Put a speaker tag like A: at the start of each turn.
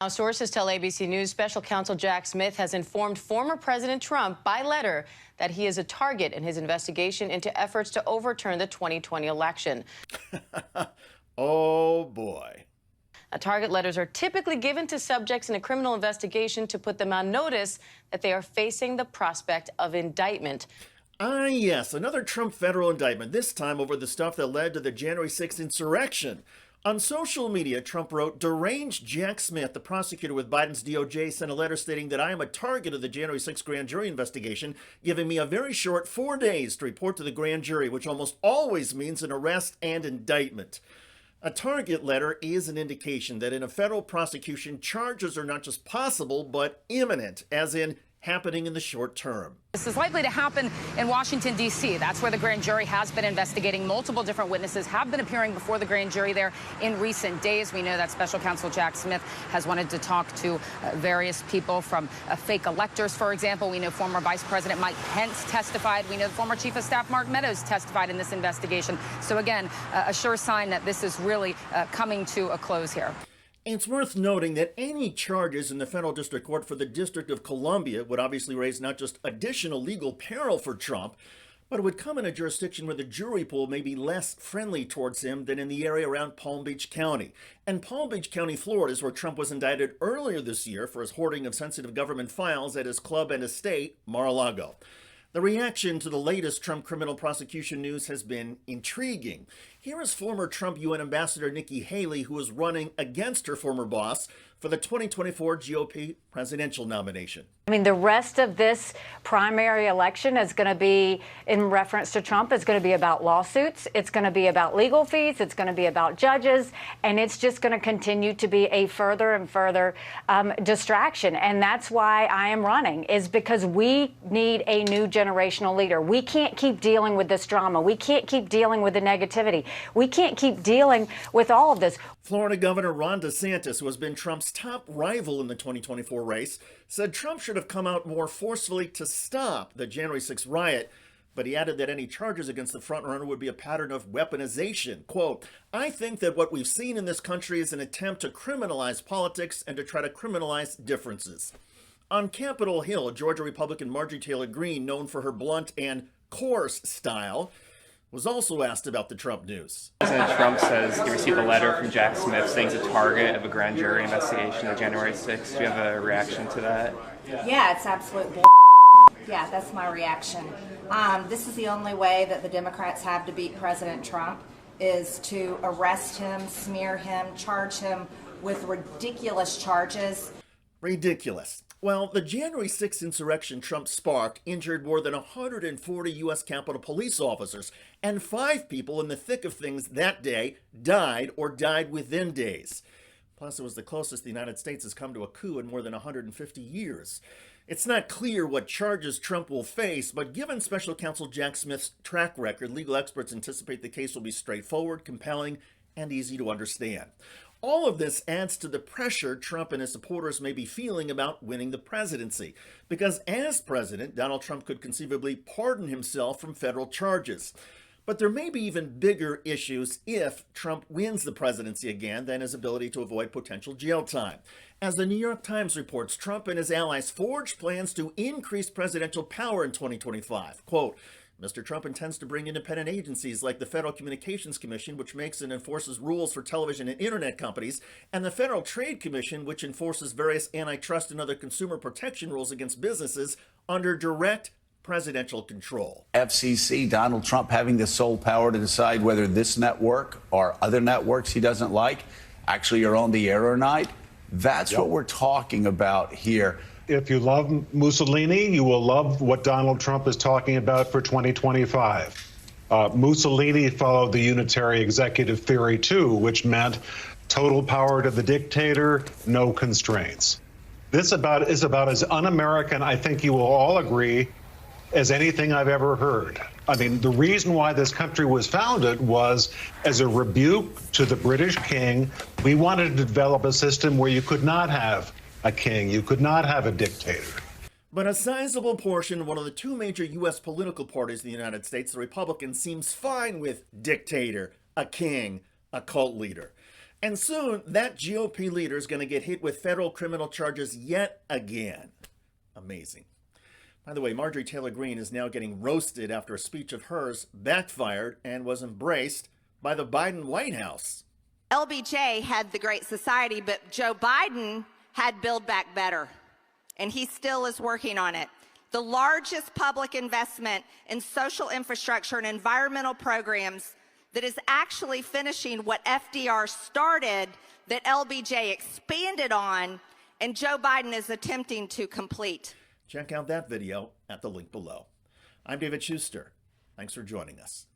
A: Now, sources tell ABC News special counsel Jack Smith has informed former President Trump by letter that he is a target in his investigation into efforts to overturn the 2020 election.
B: Oh, boy.
A: Target letters are typically given to subjects in a criminal investigation to put them on notice that they are facing the prospect of indictment.
B: Ah, yes, another Trump federal indictment, this time over the stuff that led to the January 6th insurrection. On social media, Trump wrote, "Deranged Jack Smith, the prosecutor with Biden's DOJ, sent a letter stating that I am a target of the January 6th grand jury investigation, giving me a very short 4 days to report to the grand jury, which almost always means an arrest and indictment." A target letter is an indication that in a federal prosecution, charges are not just possible, but imminent, as in happening in the short term.
C: This is likely to happen in Washington, D.C. That's where the grand jury has been investigating. Multiple different witnesses have been appearing before the grand jury there in recent days. We know that special counsel Jack Smith has wanted to talk to various people from fake electors, for example. We know former Vice President Mike Pence testified. We know the former Chief of Staff Mark Meadows testified in this investigation. So again, a sure sign that this is really coming to a close here.
B: It's worth noting that any charges in the federal district court for the District of Columbia would obviously raise not just additional legal peril for Trump, but it would come in a jurisdiction where the jury pool may be less friendly towards him than in the area around Palm Beach County. And Palm Beach County, Florida, is where Trump was indicted earlier this year for his hoarding of sensitive government files at his club and estate, Mar-a-Lago. The reaction to the latest Trump criminal prosecution news has been intriguing. Here is former Trump UN Ambassador Nikki Haley, who is running against her former boss for the 2024 GOP presidential nomination.
D: I mean, the rest of this primary election is going to be, in reference to Trump, is going to be about lawsuits. It's going to be about legal fees. It's going to be about judges. And it's just going to continue to be a further and further distraction. And that's why I am running, is because we need a new generational leader. We can't keep dealing with this drama. We can't keep dealing with the negativity. We can't keep dealing with all of this.
B: Florida Governor Ron DeSantis, who has been Trump's top rival in the 2024 race, said Trump should have come out more forcefully to stop the January 6th riot, but he added that any charges against the frontrunner would be a pattern of weaponization. Quote, "I think that what we've seen in this country is an attempt to criminalize politics and to try to criminalize differences." On Capitol Hill, Georgia Republican Marjorie Taylor Greene, known for her blunt and coarse style, was also asked about the Trump news.
E: President Trump says he received a letter from Jack Smith saying he's a target of a grand jury investigation of January 6th. Do you have a reaction to that?
F: Yeah, it's absolute bull. Yeah, that's my reaction. This is the only way that the Democrats have to beat President Trump, is to arrest him, smear him, charge him with ridiculous charges.
B: Ridiculous. Well, the January 6th insurrection Trump sparked injured more than 140 U.S. Capitol police officers, and 5 people in the thick of things that day died or died within days. Plus, it was the closest the United States has come to a coup in more than 150 years. It's not clear what charges Trump will face, but given special counsel Jack Smith's track record, legal experts anticipate the case will be straightforward, compelling, and easy to understand. All of this adds to the pressure Trump and his supporters may be feeling about winning the presidency, because as president, Donald Trump could conceivably pardon himself from federal charges. But there may be even bigger issues if Trump wins the presidency again than his ability to avoid potential jail time. As the New York Times reports, Trump and his allies forged plans to increase presidential power in 2025. Quote, "Mr. Trump intends to bring independent agencies like the Federal Communications Commission, which makes and enforces rules for television and internet companies, and the Federal Trade Commission, which enforces various antitrust and other consumer protection rules against businesses, under direct presidential control."
G: FCC, Donald Trump having the sole power to decide whether this network or other networks he doesn't like actually are on the air or not. That's what we're talking about here.
H: If you love Mussolini, you will love what Donald Trump is talking about for 2025. Mussolini followed the unitary executive theory, too, which meant total power to the dictator, no constraints. This is about as un-American, I think you will all agree, as anything I've ever heard. I mean, the reason why this country was founded was as a rebuke to the British king. We wanted to develop a system where you could not have a king, you could not have a dictator.
B: But a sizable portion, one of the 2 major U.S. political parties in the United States, the Republicans, seems fine with dictator, a king, a cult leader. And soon, that GOP leader is going to get hit with federal criminal charges yet again. Amazing. By the way, Marjorie Taylor Greene is now getting roasted after a speech of hers backfired and was embraced by the Biden White House.
I: LBJ had the Great Society, but Joe Biden had Build Back Better, and he still is working on it. The largest public investment in social infrastructure and environmental programs that is actually finishing what FDR started, that LBJ expanded on, and Joe Biden is attempting to complete.
B: Check out that video at the link below. I'm David Shuster. Thanks for joining us.